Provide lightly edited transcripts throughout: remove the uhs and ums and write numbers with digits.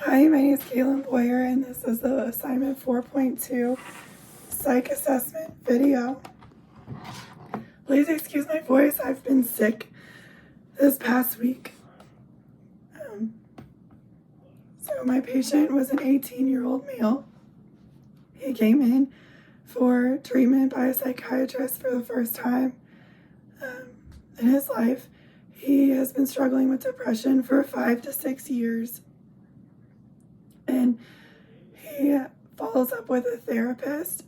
Hi, my name is Caitlin Boyer, and this is the assignment 4.2 psych assessment video. Please excuse my voice. I've been sick this past week. So my patient was an 18-year-old male. He came in for treatment by a psychiatrist for the first time in his life. He has been struggling with depression for 5 to 6 years. And he follows up with a therapist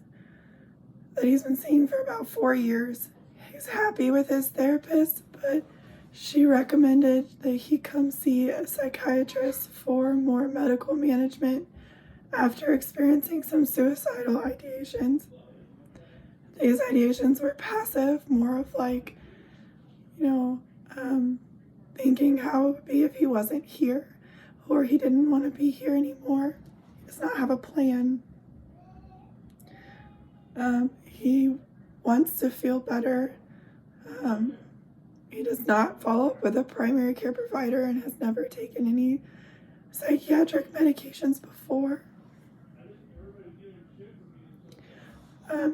that he's been seeing for about 4 years. He's happy with his therapist, but she recommended that he come see a psychiatrist for more medical management after experiencing some suicidal ideations. These ideations were passive, more of like, thinking how it would be if he wasn't here, or he didn't want to be here anymore. He does not have a plan. He wants to feel better. He does not follow up with a primary care provider and has never taken any psychiatric medications before.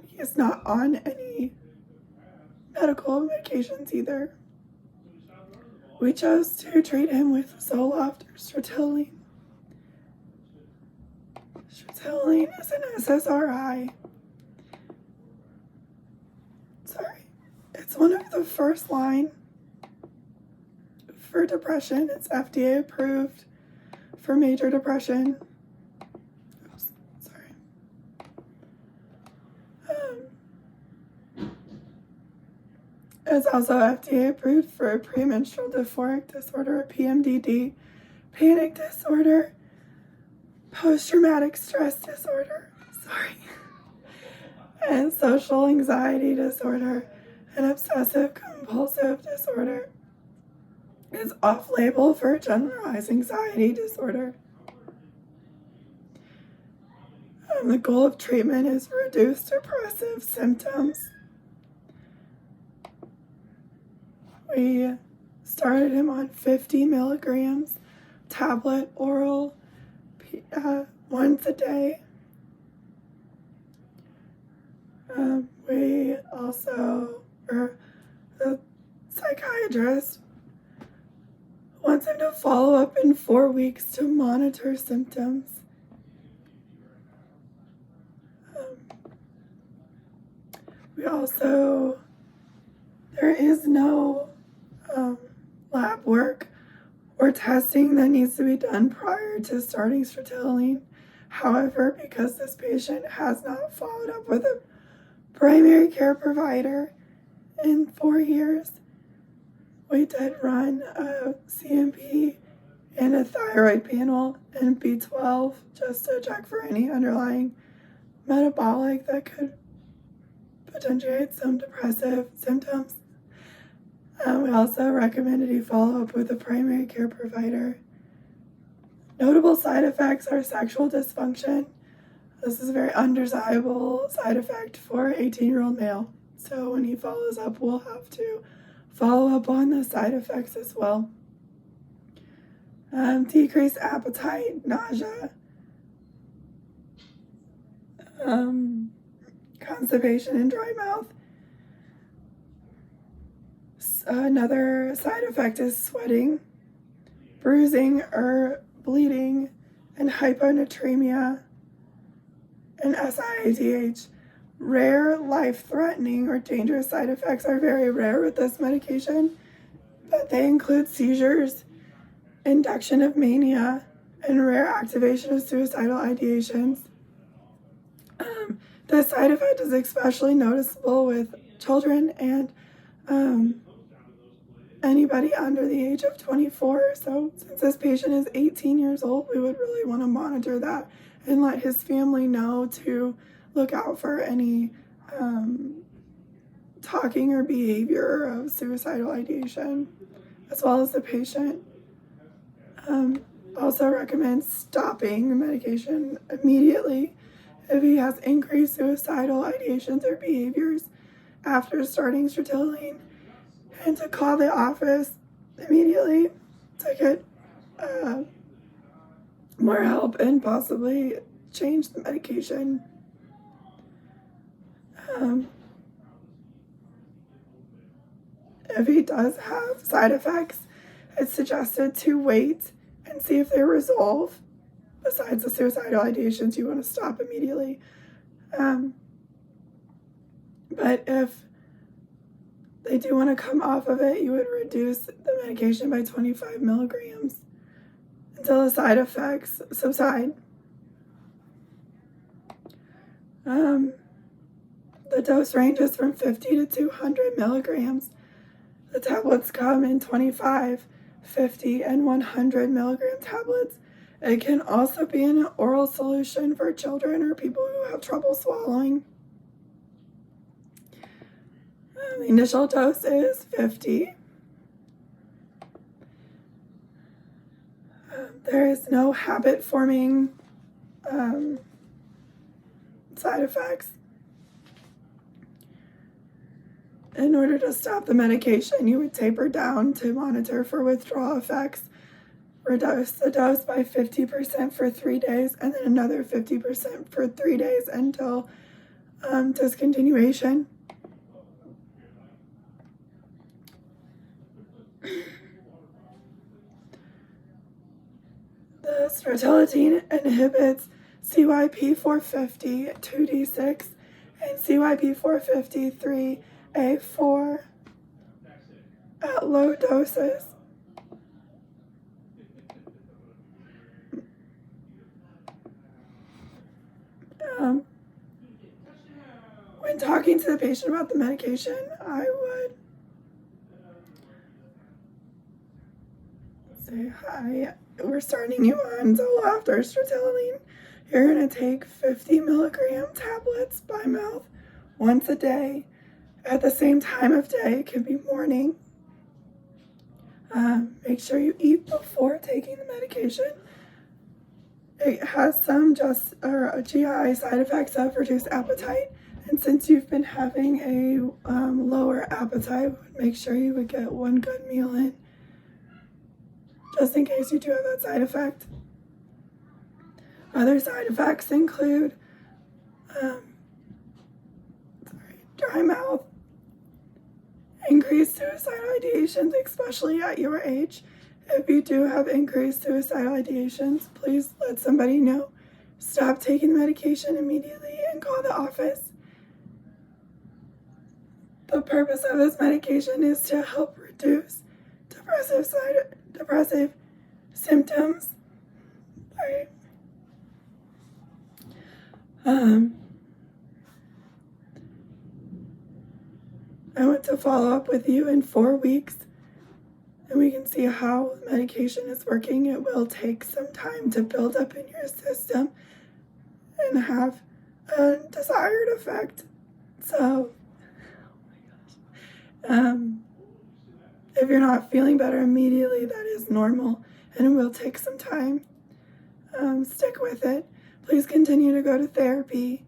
He is not on any medical medications either. We chose to treat him with Zoloft or Sertraline. Sertraline is an SSRI. It's one of the first line for depression. It's FDA approved for major depression. Oops, sorry. It's also FDA approved for premenstrual dysphoric disorder, PMDD, panic disorder, post-traumatic stress disorder, and social anxiety disorder, and obsessive compulsive disorder. It's off-label for generalized anxiety disorder. The goal of treatment is to reduce depressive symptoms. We started him on 50 milligrams tablet oral once a day. We also, the psychiatrist wants him to follow up in 4 weeks to monitor symptoms. There is no lab work or testing that needs to be done prior to starting Sertraline. However, because this patient has not followed up with a primary care provider in 4 years, we did run a CMP and a thyroid panel and B12 just to check for any underlying metabolic that could potentiate some depressive symptoms. We also recommended he follow up with a primary care provider. Notable side effects are sexual dysfunction. This is a very undesirable side effect for an 18-year-old male. So when he follows up, we'll have to follow up on the side effects as well. Decreased appetite, nausea, constipation and dry mouth. Another side effect is sweating, bruising or bleeding, and hyponatremia, and SIADH. Rare, life-threatening, or dangerous side effects are very rare with this medication, but they include seizures, induction of mania, and rare activation of suicidal ideations. The side effect is especially noticeable with children and anybody under the age of 24. So since this patient is 18 years old, we would really want to monitor that and let his family know to look out for any talking or behavior of suicidal ideation, as well as the patient. Also recommend stopping the medication immediately if he has increased suicidal ideations or behaviors after starting Sertraline, and to call the office immediately to get more help and possibly change the medication. If he does have side effects, it's suggested to wait and see if they resolve. Besides the suicidal ideations, you want to stop immediately. But if they do want to come off of it, you would reduce the medication by 25 milligrams until the side effects subside. The dose ranges from 50 to 200 milligrams. The tablets come in 25, 50, and 100 milligram tablets. It can also be an oral solution for children or people who have trouble swallowing. The initial dose is 50. There is no habit-forming side effects. In order to stop the medication, you would taper down to monitor for withdrawal effects. Reduce the dose by 50% for 3 days, and then another 50% for 3 days until discontinuation. The Sertraline inhibits CYP450 2D6 and CYP450 3A4 at low doses. When talking to the patient about the medication, I would say, hi, we're starting you on Zoloft or Sertraline. You're going to take 50 milligram tablets by mouth once a day at the same time of day. It could be morning. Make sure you eat before taking the medication. It has some GI side effects of reduced appetite. And since you've been having a lower appetite, make sure you would get one good meal in, just in case you do have that side effect. Other side effects include dry mouth, increased suicidal ideations, especially at your age. If you do have increased suicidal ideations, please let somebody know. Stop taking the medication immediately and call the office. The purpose of this medication is to help reduce depressive symptoms. I want to follow up with you in 4 weeks, and we can see how the medication is working. It will take some time to build up in your system and have a desired effect. So, if you're not feeling better immediately, that is normal, and it will take some time. Stick with it. Please continue to go to therapy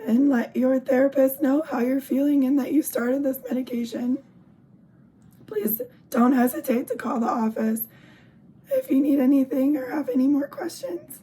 and let your therapist know how you're feeling and that you started this medication. Please don't hesitate to call the office if you need anything or have any more questions.